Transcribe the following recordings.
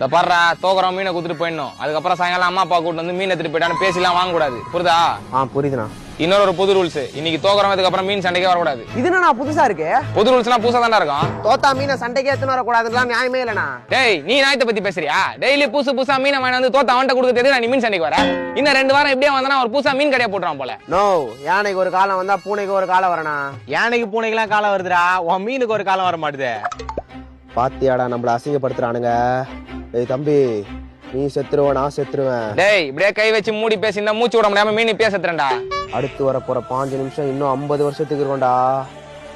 இந்த பாடுறா தோக்குறோம் மீனை குடுத்துட்டு போயிடணும். அதுக்கப்புறம் சாயங்காலம் அம்மா அப்பா கூட்டு வந்து மீன் எடுத்துட்டு போயிட்டான்னு பேசிலாம் வாங்க கூடாது. புரியுதா? புரியுதுண்ணா. இன்னொரு புது ரூல்ஸ், இன்னைக்கு தோக்குறோம் அதுக்கப்புறம் மீன் சண்டைக்கே வரக்கூடாது. இது என்ன புதுசா இருக்கு? புது ரூல்ஸ்னா புதுசா தானே இருக்கும். தோத்தா மீனை சண்டைக்கே எடுத்துன்னு வரக்கூடாதுலாம் நியாயமே இல்லைண்ணா. டேய் நீ நாயத்தை பத்தி பேசுறியா? டெய்லி புதுசா மீனை வாங்கி வந்து தோத்தா அவன்கிட்ட கொடுக்குறது நீ மீன் சண்டைக்கு வர? இன்னும் 2 வாரம் எப்படியே வந்தா ஒரு புதுசா மீன் கடையை போட்டுறான் போல. நோ, யானைக்கு ஒரு காலம் வந்தா பூனைக்கு ஒரு காலம் வரனா? யானைக்கு பூனைக்கெல்லாம் காலம் வருதுடா, உன் மீனுக்கு ஒரு காலம் வர மாட்டுது. பாத்தியாடா நம்மள அசிங்கப்படுத்துறானுங்க. ஏய் தம்பி, நீ செத்துருவ நான் செத்துருவேன். டேய் இப்படியே கை வச்சு மூடி பேசினா மூச்சு விட முடியாம மீன் பேசுறேன்டா. அடுத்து வர போற 5 நிமிஷம் இன்னும் 50 வருஷத்துக்கு இருக்கும்டா.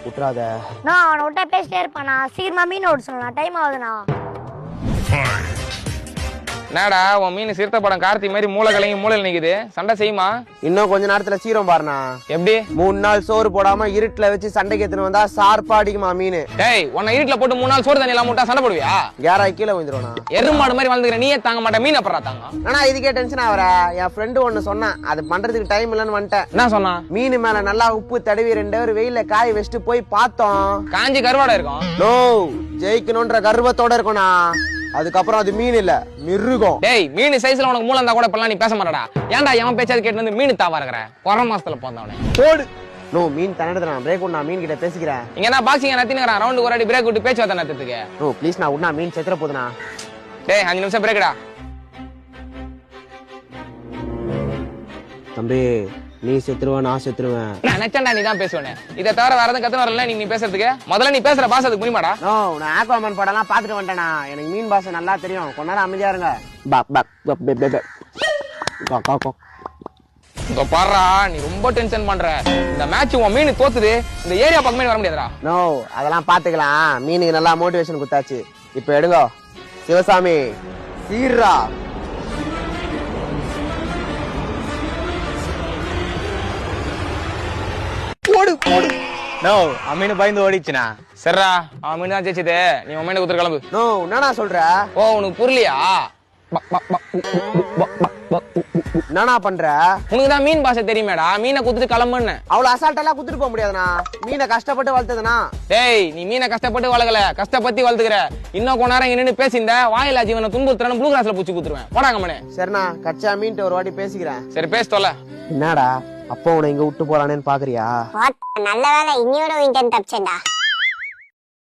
விட்டுறாத. நான் அவனை விட்டா பேசிட்டே இருப்பானா? சீக்கிரமா மீன் ஓட சொல்லலாம், டைம் ஆகுதுண்ணா. என்னடா உன் மீன் சிறுத்தை படம் கார்த்தி மாதிரி மூளை கலங்கி மூளையில் நிக்குது, சண்டை செய்யுமா? இன்னும் கொஞ்ச நேரத்துல சீரம் பாருண்ணா. எப்படி 3 நாள் சோறு போடாம இருட்டுல வச்சு சண்டைக்கு எடுத்துன்னு வந்தா சார்பா அடிக்குமா மீன். டேய் உன்னை இருட்டுல போட்டு 3 நாள் சோறு தண்ணி எல்லாம் முட்டா சண்டை போடுவியா? கேராய் கீழே விழுந்துருவா. எருமாடு மாதிரி வாழ்ந்துக்கிற நீயே தாங்க மாட்டேன், மீன் அப்புறம் தாங்க. ஆனா இதுக்கே டென்ஷன் ஆவற. என் ஃப்ரெண்டு ஒண்ணு சொன்னான், அது பண்றதுக்கு டைம் இல்லன்னு வந்துட்டேன். என்ன சொன்னா? மீன் மேல நல்லா உப்பு தடவி 2 ஹவர் வெயில காய வச்சுட்டு போய் பார்த்தோம். காஞ்சி கருவாடா இருக்கும். நோ, ஜெயிக்கணும்ன்ற கர்வத்தோட இருக்கணும்னா. அதுக்கப்புறம் அது மீன் இல்ல மிருகம். டேய் மீன் சைஸ்ல உனக்கு மூளை இருந்தா கூட இப்பெல்லாம் நீ பேச மாட்டடா. ஏன்டா எவன் பேச்சாது கேட்டு வந்து மீன் தாவா இருக்கிற? கொரோனா மாசத்துல போந்தவனே போடு. நோ, மீன் தன்னடா பிரேக் விட்டு நான் மீன் கிட்ட பேசிக்கிறேன். இங்க என்ன பாக்ஸிங் நத்தினுங்கறான், ரவுண்ட் ஒரு அடி பிரேக் விட்டு பேச்சு வார்த்தை நத்துக்கு. நோ ப்ளீஸ், நான் உடனே மீன் செத்துற போதுனா. டேய் 5 நிமிஷம் பிரேக்டா. தம்பி நீ செத்துருவ நான் செத்துருவேன். நான் நச்சண்டா நீ தான் பேசுவனே. இத தவிர வேற எதுவும் கத்துன வரல நீ பேசுறதுக்கு. முதல்ல நீ பேசுற பாஸ் அதுக்கு முடியுமாடா? நோ, நான் ஆக்வாமேன் படம்லாம் பாத்துட்டு வந்துட்டேனா. எனக்கு மீன் பாஷை நல்லா தெரியும். கொஞ்ச நேரம் அமைதியா இருங்க. Buck buck buck buck buck கா. இங்க பாறா, நீ ரொம்ப டென்ஷன் பண்ற. இந்த மேட்ச் உன் மீன் தோத்துது, இந்த ஏரியா பக்கமே வர முடியாதுடா. நோ, அதெல்லாம் பாத்துக்கலாம். மீனுக்கு நல்லா மோட்டிவேஷன் குத்தாச்சு. இப்போ எடுங்க சிவசாமி சீர்ரா. போடு போடு. நோ, அம்மீனு பயந்து ஓடிச்சுனா. சரிடா, அவன் மீன் தான் ஜெயிச்சது. நீ உன் மீனை குத்துற கிளம்பு. நோ, என்னடா சொல்ற? ஓ உனக்கு புரியலையா? என்னடா பண்ற? உனக்கு தான் மீன் பாஷை தெரியுமேடா, மீனை குத்துட்டு கிளம்புன்னு. அவ்வளவு அசால்ட்டெல்லாம் குத்துட்டு போக முடியாதுண்ணா. மீனை கஷ்டப்பட்டு வளர்த்ததுனா. டேய் நீ மீனை கஷ்டப்பட்டு வளர்க்கல, கஷ்டப்பட்டு வளர்த்துக்கிற. இன்னும் கொஞ்ச நேரம் இங்க நின்று பேசியிருந்த வாயிலா ஜீவனை துன்புறுத்துறன்னு ப்ளூ கிராஸ்ல பூச்சி குத்துருவேன். போடாங்க மனே. சரிண்ணா, கச்சா மீன்ட்டு ஒரு வாட்டி பேசிக்கிறேன். சரி பேச தொலை. என்னடா அப்போ உன இங்க விட்டு போறானேன்னு பாக்குறியா? நல்ல வேலை இன்னியோட இன்டர்ன் தப்பிச்சேன்டா.